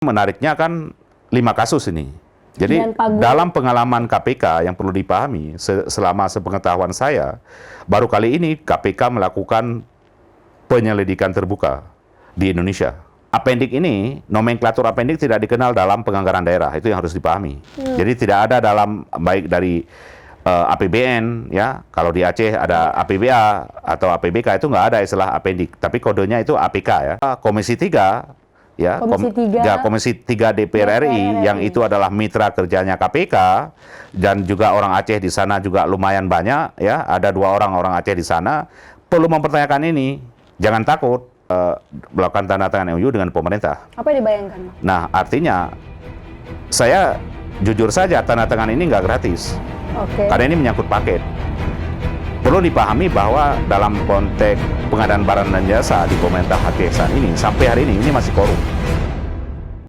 Menariknya kan 5 kasus ini. Jadi dalam pengalaman KPK yang perlu dipahami, selama sepengetahuan saya, baru kali ini KPK melakukan penyelidikan terbuka di Indonesia. Apendik ini, nomenklatur apendik tidak dikenal dalam penganggaran daerah, itu yang harus dipahami. Jadi tidak ada dalam, baik dari APBN, ya, kalau di Aceh ada APBA atau APBK, itu nggak ada istilah apendik, tapi kodenya itu APK ya. Komisi 3, ya, Komisi 3 DPR RI yang itu adalah mitra kerjanya KPK, dan juga orang Aceh di sana juga lumayan banyak, ya, ada 2 orang Aceh di sana, perlu mempertanyakan ini. Jangan takut melakukan tanda tangan MOU dengan pemerintah. Apa yang dibayangkan? Nah, artinya saya jujur saja tanda tangan ini nggak gratis. Karena ini menyangkut paket. Perlu dipahami bahwa dalam konteks pengadaan barang dan jasa di pemerintah Aceh saat ini, sampai hari ini masih korup.